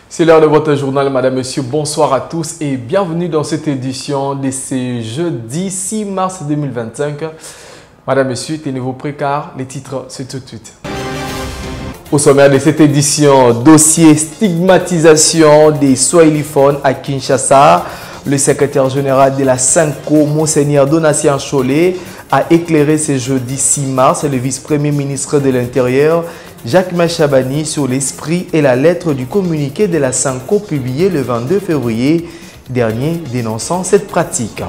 C'est l'heure de votre journal, madame, monsieur. Bonsoir à tous et bienvenue dans cette édition de ce jeudi 6 mars 2025. Madame, monsieur, tenez-vous prêts car les titres, c'est tout de suite. Au sommaire de cette édition, dossier stigmatisation des swahiliphones à Kinshasa. Le secrétaire général de la SENCO, Monseigneur Donatien Cholet, a éclairé ce jeudi 6 mars le vice-premier ministre de l'Intérieur, Jacques Machabani, sur l'esprit et la lettre du communiqué de la SENCO publié le 22 février dernier dénonçant cette pratique.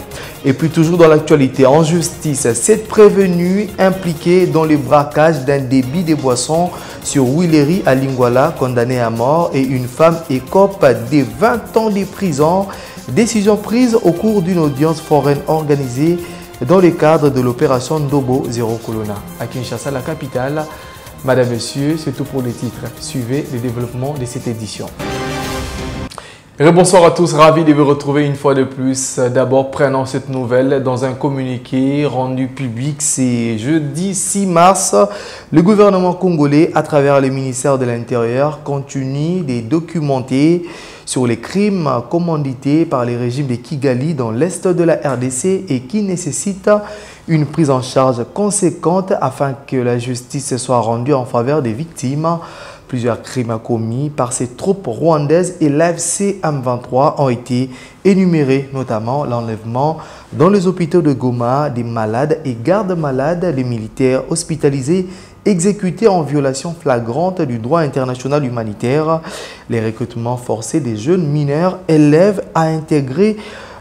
Et puis toujours dans l'actualité, en justice, 7 prévenus impliqués dans le braquage d'un débit de boissons sur Willery à Lingwala, condamnés à mort, et une femme écope de 20 ans de prison. Décision prise au cours d'une audience foraine organisée dans le cadre de l'opération Ndobo Zero Colonna à Kinshasa, la capitale. Madame, monsieur, c'est tout pour les titres. Suivez les développements de cette édition. Bonsoir à tous, ravi de vous retrouver une fois de plus. D'abord, prenons cette nouvelle dans un communiqué rendu public ce jeudi 6 mars. Le gouvernement congolais, à travers le ministère de l'Intérieur, continue de documenter sur les crimes commandités par les régimes de Kigali dans l'est de la RDC et qui nécessitent une prise en charge conséquente afin que la justice soit rendue en faveur des victimes. Plusieurs crimes commis par ces troupes rwandaises et l'AFC M23 ont été énumérés, notamment l'enlèvement dans les hôpitaux de Goma des malades et gardes-malades, des militaires hospitalisés exécutés en violation flagrante du droit international humanitaire, les recrutements forcés des jeunes mineurs, élèves à intégrer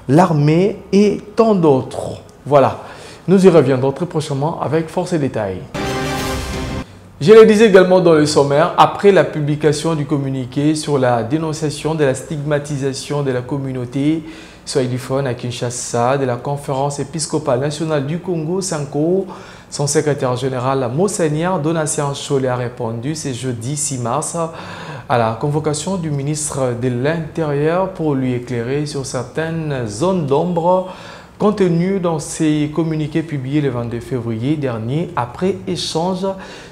l'armée et tant d'autres. Voilà, nous y reviendrons très prochainement avec force et détails. Je le disais également dans le sommaire, après la publication du communiqué sur la dénonciation de la stigmatisation de la communauté swahilophone à Kinshasa de la conférence épiscopale nationale du Congo, SENCO, son secrétaire général, Monseigneur Donatien Cholet, a répondu ce jeudi 6 mars à la convocation du ministre de l'Intérieur pour lui éclairer sur certaines zones d'ombre contenues dans ces communiqués publiés le 22 février dernier. Après échange,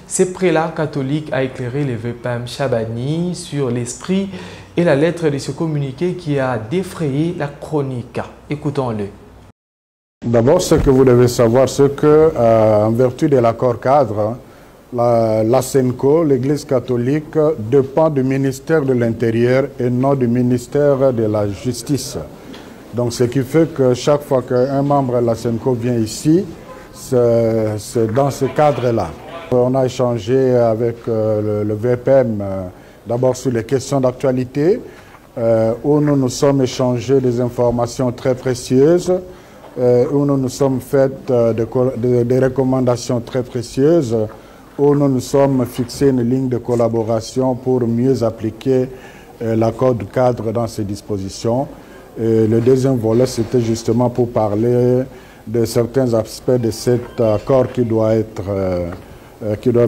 ce prélat catholique a éclairé le VPM Chabani sur l'esprit et la lettre de ce communiqué qui a défrayé la chronique. Écoutons-le. D'abord, ce que vous devez savoir, c'est que, en vertu de l'accord cadre, la SENCO, l'Église catholique, dépend du ministère de l'Intérieur et non du ministère de la Justice. Donc, ce qui fait que chaque fois qu'un membre de la SENCO vient ici, c'est dans ce cadre-là. On a échangé avec le VPM, d'abord sur les questions d'actualité, où nous nous sommes échangés des informations très précieuses, où nous nous sommes fait des recommandations très précieuses, où nous nous sommes fixés une ligne de collaboration pour mieux appliquer l'accord de cadre dans ses dispositions. Et le deuxième volet, c'était justement pour parler de certains aspects de cet accord qui doivent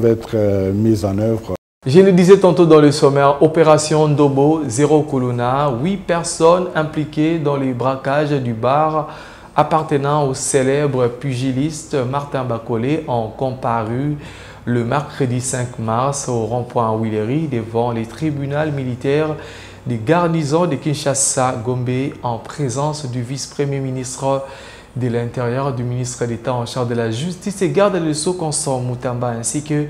être mis en œuvre. Je le disais tantôt dans le sommaire, opération Ndobo Zero Colonna, 8 personnes impliquées dans les braquages du bar appartenant au célèbre pugiliste Martin Bakolé ont comparu le mercredi 5 mars au rond-point Willery devant les tribunaux militaires des garnisons de Kinshasa-Gombe en présence du vice-premier ministre de l'Intérieur, du ministre d'État en charge de la Justice et garde de Sceaux Constant Moutamba ainsi que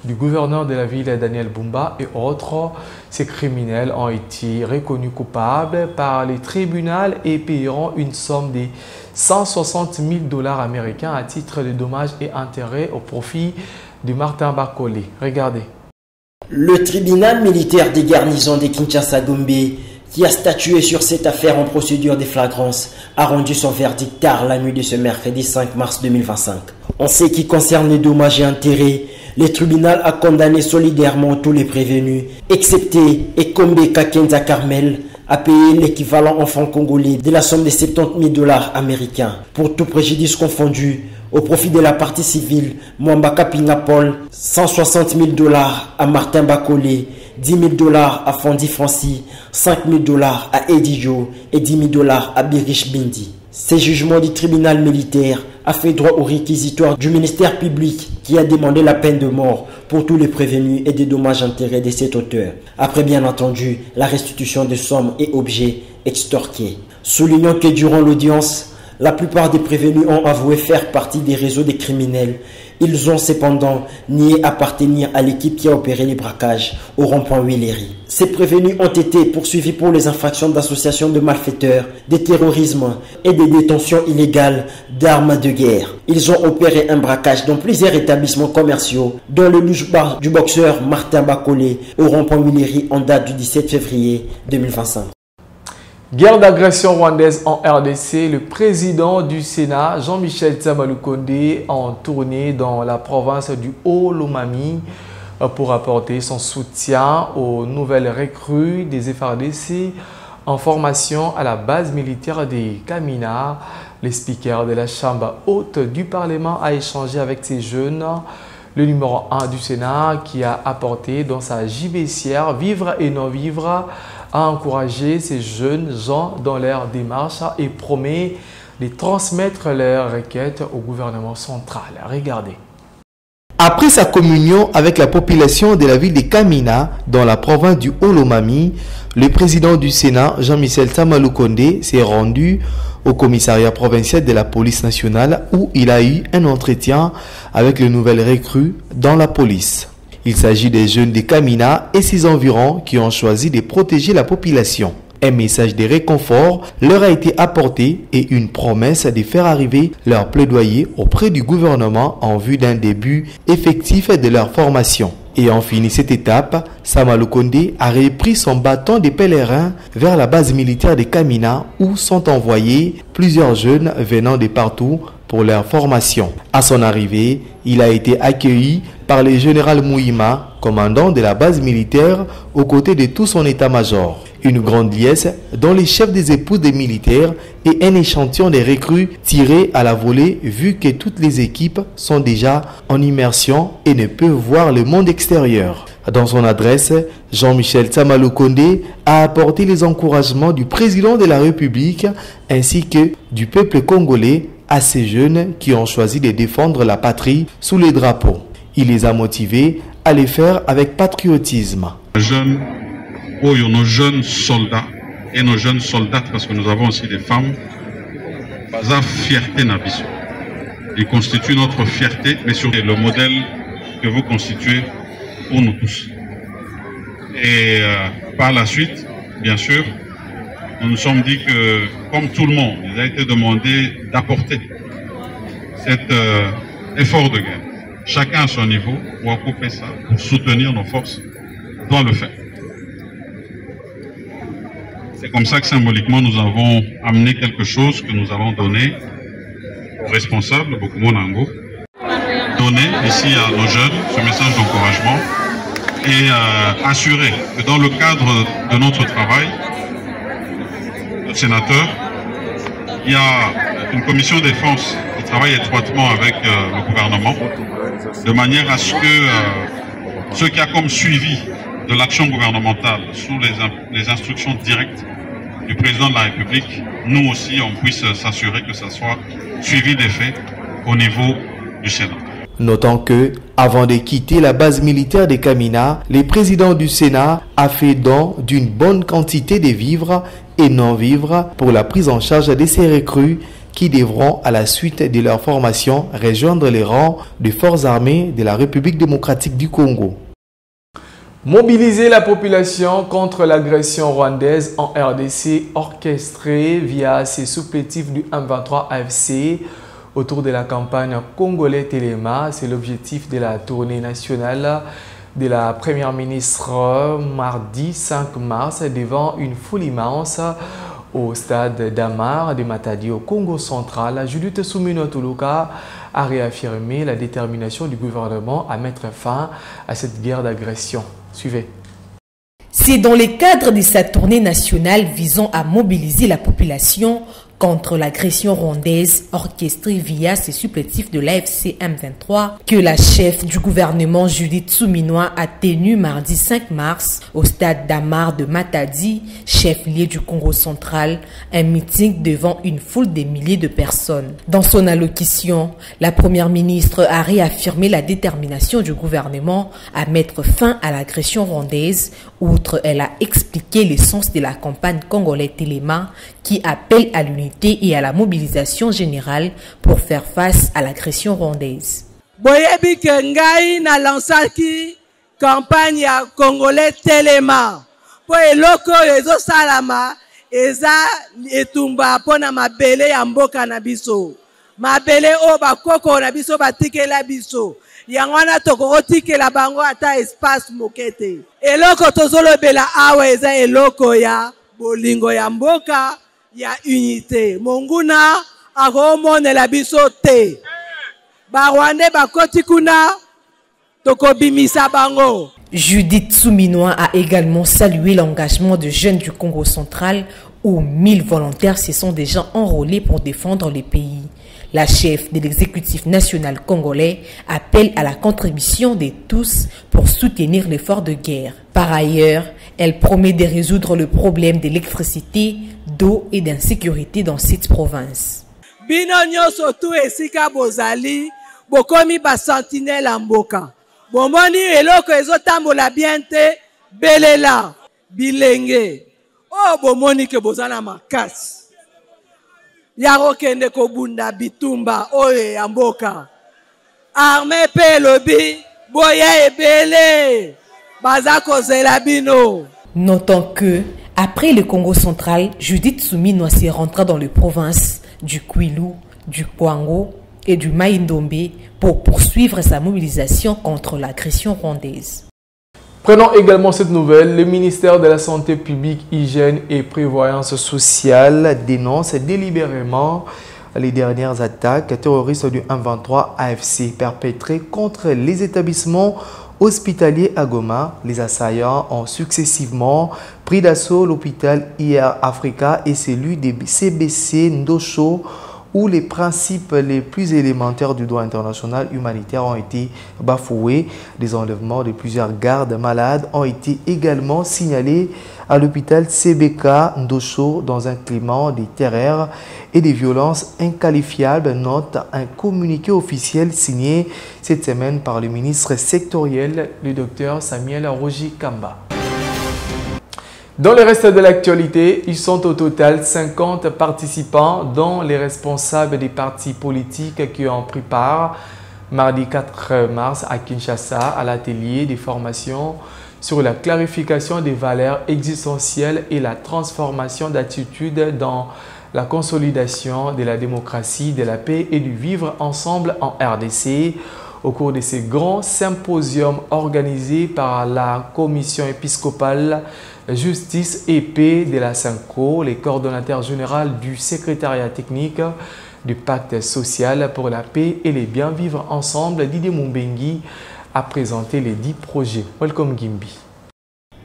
du gouverneur de la ville Daniel Bumba et autres. Ces criminels ont été reconnus coupables par les tribunaux et paieront une somme de 160 000 $ américains à titre de dommages et intérêts au profit de Martin Bakolé. Regardez. Le tribunal militaire des garnisons de Kinshasa-Gombe, qui a statué sur cette affaire en procédure de flagrance, a rendu son verdict tard la nuit de ce mercredi 5 mars 2025. En ce qui concerne les dommages et intérêts, le tribunal a condamné solidairement tous les prévenus, excepté Ekombe Kakenza Carmel, à payer l'équivalent en francs congolais de la somme de 70 000 $ américains, pour tout préjudice confondu, au profit de la partie civile, Mwambaka Pingapol, 160 000 $ à Martin Bakolé, 10 000 $ à Fondi Franci, 5 000 $ à Edijo et 10 000 $ à Birish Bindi. Ces jugements du tribunal militaire a fait droit au réquisitoire du ministère public qui a demandé la peine de mort pour tous les prévenus et des dommages-intérêts de cet auteur, après bien entendu la restitution de sommes et objets extorqués. Soulignons que durant l'audience, la plupart des prévenus ont avoué faire partie des réseaux des criminels. Ils ont cependant nié appartenir à l'équipe qui a opéré les braquages au rond-point Willery. Ces prévenus ont été poursuivis pour les infractions d'association de malfaiteurs, de terrorisme et de détention illégale d'armes de guerre. Ils ont opéré un braquage dans plusieurs établissements commerciaux, dont le luge bar du boxeur Martin Bakolé au rond-point Willery en date du 17 février 2025. Guerre d'agression rwandaise en RDC, le président du Sénat, Jean-Michel Tsamalukonde, en tournée dans la province du Haut-Lomami pour apporter son soutien aux nouvelles recrues des FARDC en formation à la base militaire des Kamina. Le speaker de la Chambre haute du Parlement a échangé avec ces jeunes. Le numéro 1 du Sénat qui a apporté dans sa JBCR Vivre et non vivre a encouragé ces jeunes gens dans leur démarche et promet de transmettre leurs requêtes au gouvernement central. Regardez. Après sa communion avec la population de la ville de Kamina, dans la province du Haut-Lomami, le président du Sénat, Jean-Michel Tsamalukonde, s'est rendu au commissariat provincial de la police nationale où il a eu un entretien avec les nouvelles recrues dans la police. Il s'agit des jeunes de Kamina et ses environs qui ont choisi de protéger la population. Un message de réconfort leur a été apporté et une promesse de faire arriver leur plaidoyer auprès du gouvernement en vue d'un début effectif de leur formation. Ayant fini cette étape, Tsamalukonde a repris son bâton de pèlerin vers la base militaire de Kamina où sont envoyés plusieurs jeunes venant de partout pour leur formation. À son arrivée, il a été accueilli par le général Mouima, commandant de la base militaire, aux côtés de tout son état-major. Une grande liesse dont les chefs des épouses des militaires et un échantillon des recrues tirés à la volée vu que toutes les équipes sont déjà en immersion et ne peuvent voir le monde extérieur. Dans son adresse, Jean-Michel Tsamalukonde a apporté les encouragements du président de la République ainsi que du peuple congolais à ces jeunes qui ont choisi de défendre la patrie sous les drapeaux. Il les a motivés à les faire avec patriotisme. Nos jeunes soldats et nos jeunes soldates, parce que nous avons aussi des femmes, la fierté nabiso. Ils constituent notre fierté, mais surtout le modèle que vous constituez pour nous tous. Et par la suite, bien sûr, nous nous sommes dit que, comme tout le monde, il a été demandé d'apporter cet effort de guerre. Chacun à son niveau, pour couper ça, pour soutenir nos forces, doit le faire. C'est comme ça que symboliquement nous avons amené quelque chose que nous allons donner aux responsables, beaucoup Monango, donner ici à nos jeunes ce message d'encouragement et assurer que dans le cadre de notre travail, le sénateur, il y a une commission défense qui travaille étroitement avec le gouvernement de manière à ce que ce qui a comme suivi de l'action gouvernementale sous les instructions directes du président de la République, nous aussi on puisse s'assurer que ça soit suivi des faits au niveau du Sénat. Notons que, avant de quitter la base militaire de Kamina, le président du Sénat a fait don d'une bonne quantité de vivres et non-vivres pour la prise en charge de ces recrues qui devront, à la suite de leur formation, rejoindre les rangs des forces armées de la République démocratique du Congo. Mobiliser la population contre l'agression rwandaise en RDC, orchestrée via ces supplétifs du M23 AFC autour de la campagne Congolais Téléma. C'est l'objectif de la tournée nationale de la première ministre mardi 5 mars devant une foule immense au stade d'Amar de Matadi au Congo central. Judith Soumino Tuluka a réaffirmé la détermination du gouvernement à mettre fin à cette guerre d'agression. Suivez. C'est dans le cadre de sa tournée nationale visant à mobiliser la population contre l'agression rwandaise orchestrée via ses supplétifs de l'AFC M23 que la chef du gouvernement Judith Suminwa a tenu mardi 5 mars au stade d'Amar de Matadi, chef-lieu du Congo central, un meeting devant une foule de milliers de personnes. Dans son allocution, la première ministre a réaffirmé la détermination du gouvernement à mettre fin à l'agression rwandaise. Outre, elle a expliqué l'essence de la campagne congolaise Téléma qui appelle à l'unité et à la mobilisation générale pour faire face à l'agression rwandaise. Boyebi Kengai na lansaki campagne ya congolais Téléma. Po eloko ezo salama eza etumba pona mabele ya mboka na biso. Mabele o bakoko na biso batikela biso. Yangwana tokotikela bango ata espace mokete. Eloko tozolobela awa eza eloko ya bolingo ya mboka ya unité. Monguna akomonela biso te. Barwande bakoti kuna tokobimisa bango. Judith Suminwa a également salué l'engagement de jeunes du Congo central où 1000 volontaires se sont déjà enrôlés pour défendre le pays. La chef de l'exécutif national congolais appelle à la contribution de tous pour soutenir l'effort de guerre. Par ailleurs, elle promet de résoudre le problème d'électricité, d'eau et d'insécurité dans cette province. Bino nyonso tu esika bozali, bokomi ba sentinelle mboka. Bomoni eloko ezotambola bien te, belela, bilenge. Oh bomoni ke bozana makasi. Yaro kende kobunda bitumba oye ya mboka. Armée pe lobi, boya ebele, bazako zelabino. Notons que, après le Congo central, Judith Suminwa s'est rentrée dans les provinces du Kwilu, du Kwango et du Maïndombe pour poursuivre sa mobilisation contre l'agression rwandaise. Prenons également cette nouvelle. Le ministère de la Santé publique, Hygiène et Prévoyance sociale dénonce délibérément les dernières attaques terroristes du M23 AFC perpétrées contre les établissements hospitaliers à Goma. Les assaillants ont successivement pris d'assaut l'hôpital IR Africa et celui des CBC Ndosho, où les principes les plus élémentaires du droit international humanitaire ont été bafoués. Des enlèvements de plusieurs gardes malades ont été également signalés à l'hôpital CBK Ndosho dans un climat de terreur et de violences inqualifiables, note un communiqué officiel signé cette semaine par le ministre sectoriel, le docteur Samuel Roger Kamba. Dans le reste de l'actualité, ils sont au total 50 participants, dont les responsables des partis politiques qui ont pris part mardi 4 mars à Kinshasa à l'atelier de formation sur la clarification des valeurs existentielles et la transformation d'attitudes dans la consolidation de la démocratie, de la paix et du vivre ensemble en RDC. Au cours de ces grands symposiums organisés par la Commission épiscopale Justice et Paix de la SENCO, les coordonnateurs généraux du secrétariat technique du pacte social pour la paix et les bien vivre ensemble, Didier Mumbengi, a présenté les 10 projets. Welcome Gimbi.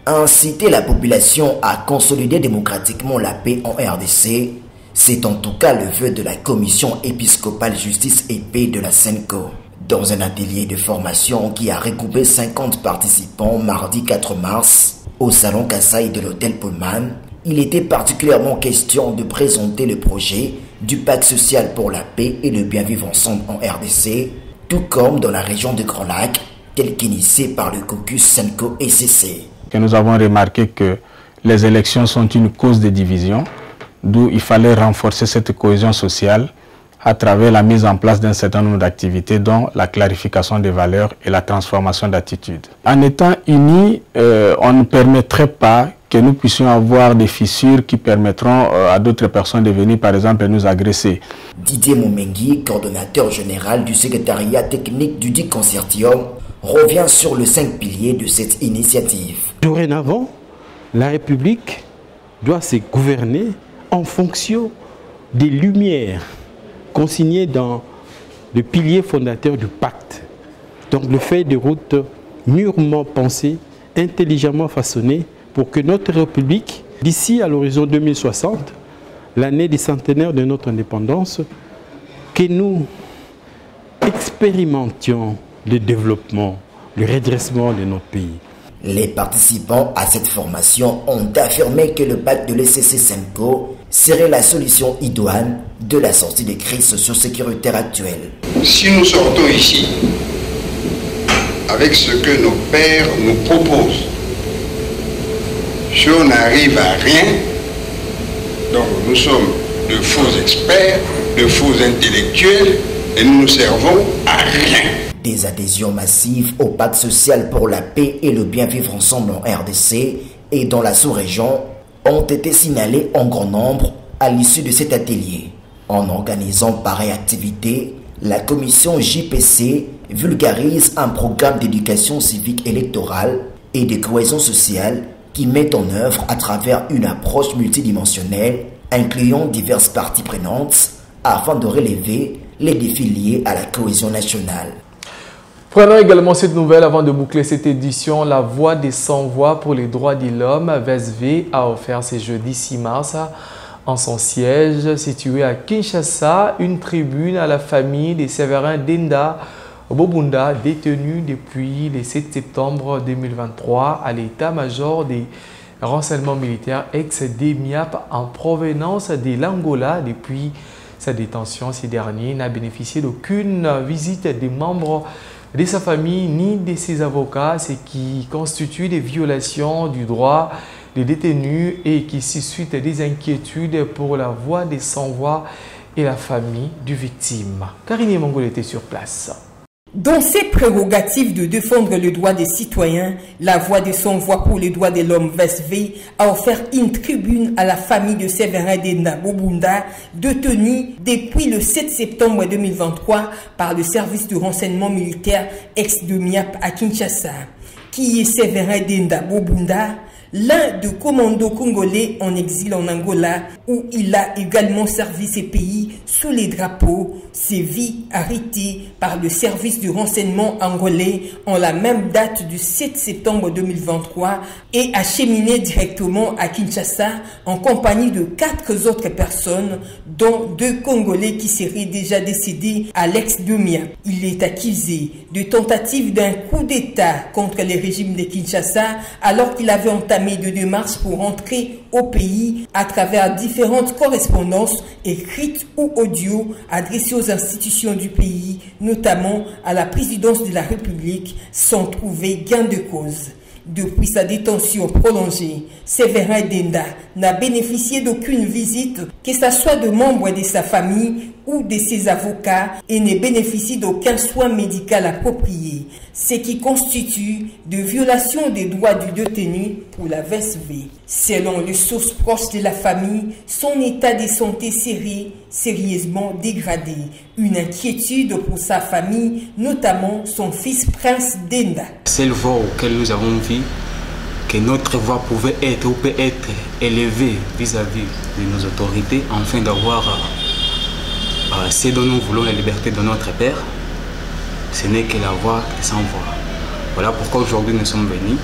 Inciter la population à consolider démocratiquement la paix en RDC, c'est en tout cas le vœu de la Commission épiscopale Justice et Paix de la SENCO. Dans un atelier de formation qui a regroupé 50 participants mardi 4 mars, au salon Kassai de l'hôtel Pullman, il était particulièrement question de présenter le projet du pacte social pour la paix et le bien vivre ensemble en RDC, tout comme dans la région de Grand Lac, tel qu'initié par le caucus SENCO-ECC. Nous avons remarqué que les élections sont une cause de division, d'où il fallait renforcer cette cohésion sociale à travers la mise en place d'un certain nombre d'activités, dont la clarification des valeurs et la transformation d'attitudes. En étant unis, on ne permettrait pas que nous puissions avoir des fissures qui permettront à d'autres personnes de venir, par exemple, nous agresser. Didier Mumbengi, coordonnateur général du secrétariat technique du dit consortium, revient sur les 5 piliers de cette initiative. Dorénavant, la République doit se gouverner en fonction des lumières consigné dans le pilier fondateur du pacte. Donc le fait de route mûrement pensé, intelligemment façonné pour que notre République, d'ici à l'horizon 2060, l'année du centenaire de notre indépendance, que nous expérimentions le développement, le redressement de notre pays. Les participants à cette formation ont affirmé que le pacte de l'ECC-SENCO serait la solution idoine de la sortie des crises socio-sécuritaires actuelles. Si nous sortons ici avec ce que nos pères nous proposent, si on n'arrive à rien, donc nous sommes de faux experts, de faux intellectuels, et nous ne servons à rien. Des adhésions massives au pacte social pour la paix et le bien vivre ensemble en RDC et dans la sous-région ont été signalées en grand nombre à l'issue de cet atelier. En organisant pareille activité, la commission JPC vulgarise un programme d'éducation civique électorale et de cohésion sociale qui met en œuvre à travers une approche multidimensionnelle incluant diverses parties prenantes afin de relever les défis liés à la cohésion nationale. Prenons également cette nouvelle avant de boucler cette édition. La Voix des sans-voix pour les droits de l'homme, VSV, a offert ce jeudi 6 mars en son siège situé à Kinshasa une tribune à la famille des Séverin Denda Bobunda, détenu depuis le 7 septembre 2023 à l'état-major des renseignements militaires ex-DEMIAP en provenance de l'Angola. Depuis sa détention, ce dernier n'a bénéficié d'aucune visite des membres de sa famille ni de ses avocats, ce qui constitue des violations du droit des détenus et qui suscite des inquiétudes pour la voix des sans-voix et la famille du victime. Karine Mongol était sur place. Dans ses prérogatives de défendre le droit des citoyens, la Voix des sans-voix pour les droits de l'homme VSV a offert une tribune à la famille de Séverin Denda Bobunda, détenu depuis le 7 septembre 2023 par le service de renseignement militaire ex-DEMIAP à Kinshasa. Qui est Séverin Denda Bobunda? L'un des commandos congolais en exil en Angola, où il a également servi ses pays sous les drapeaux, ses vies arrêtées par le service de renseignement angolais en la même date du 7 septembre 2023 et acheminé directement à Kinshasa en compagnie de 4 autres personnes, dont 2 Congolais qui seraient déjà décédés à l'ex-DEMIAP. Il est accusé de tentative d'un coup d'État contre le régime de Kinshasa alors qu'il avait entamé de démarches pour entrer au pays à travers différentes correspondances écrites ou audio adressées aux institutions du pays, notamment à la présidence de la République, sans trouver gain de cause. Depuis sa détention prolongée, Séverin Denda n'a bénéficié d'aucune visite, que ce soit de membres de sa famille ou de ses avocats, et ne bénéficie d'aucun soin médical approprié, ce qui constitue de violation des droits du détenu pour la VSV. Selon les sources proches de la famille, son état de santé serait sérieusement dégradé. Une inquiétude pour sa famille, notamment son fils Prince Denda. C'est le voie auquel nous avons vu que notre voix pouvait être ou peut être élevée vis-à-vis de nos autorités afin d'avoir ce dont nous voulons, la liberté de notre Père. Ce n'est que la voix des sans-voix. Voilà pourquoi aujourd'hui nous sommes venus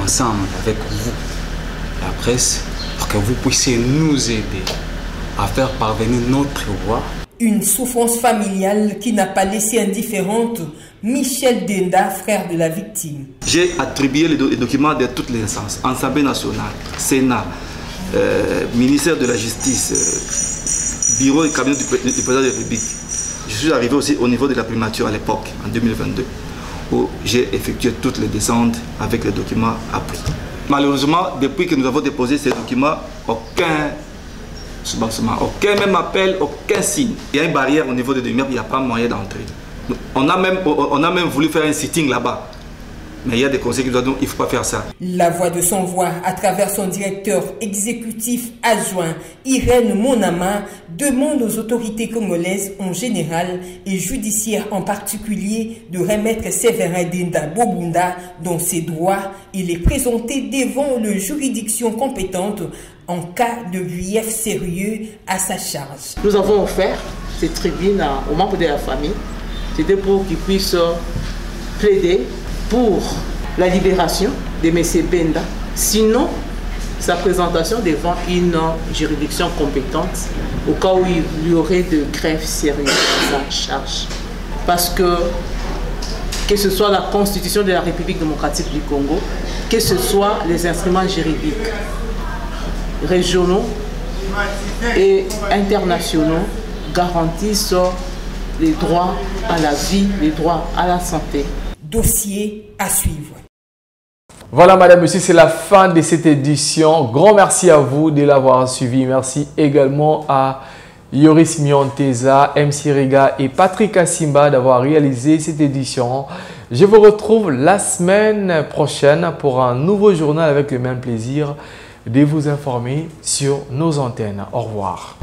ensemble avec vous, la presse, pour que vous puissiez nous aider à faire parvenir notre voix. Une souffrance familiale qui n'a pas laissé indifférente Michel Denda, frère de la victime. J'ai attribué les documents de toutes les instances, Assemblée nationale, Sénat, ministère de la Justice, bureau et cabinet du président de la République. Je suis arrivé aussi au niveau de la primature à l'époque, en 2022, où j'ai effectué toutes les descentes avec les documents appris. Malheureusement, depuis que nous avons déposé ces documents, aucun même appel, aucun signe. Il y a une barrière au niveau de DEMIAP, il n'y a pas moyen d'entrer. On a même voulu faire un sitting là-bas. Mais il y a des conseils qui doivent dire qu'il ne faut pas faire ça. La Voix de son voix, à travers son directeur exécutif adjoint, Irène Monama, demande aux autorités congolaises en général et judiciaires en particulier de remettre Séverin Denda Bobunda dans ses droits et les présenter devant les juridictions compétentes en cas de grief sérieux à sa charge. Nous avons offert cette tribune aux membres de la famille. C'était pour qu'ils puissent plaider pour la libération de M. Benda. Sinon, sa présentation devant une juridiction compétente au cas où il y aurait de grèves sérieuses à sa charge. Parce que ce soit la Constitution de la République démocratique du Congo, que ce soit les instruments juridiques régionaux et internationaux garantissent les droits à la vie, les droits à la santé. Dossier à suivre. Voilà, madame, monsieur, c'est la fin de cette édition. Grand merci à vous de l'avoir suivi. Merci également à Yoris Mionteza, MC Riga et Patrick Asimba d'avoir réalisé cette édition. Je vous retrouve la semaine prochaine pour un nouveau journal avec le même plaisir de vous informer sur nos antennes. Au revoir.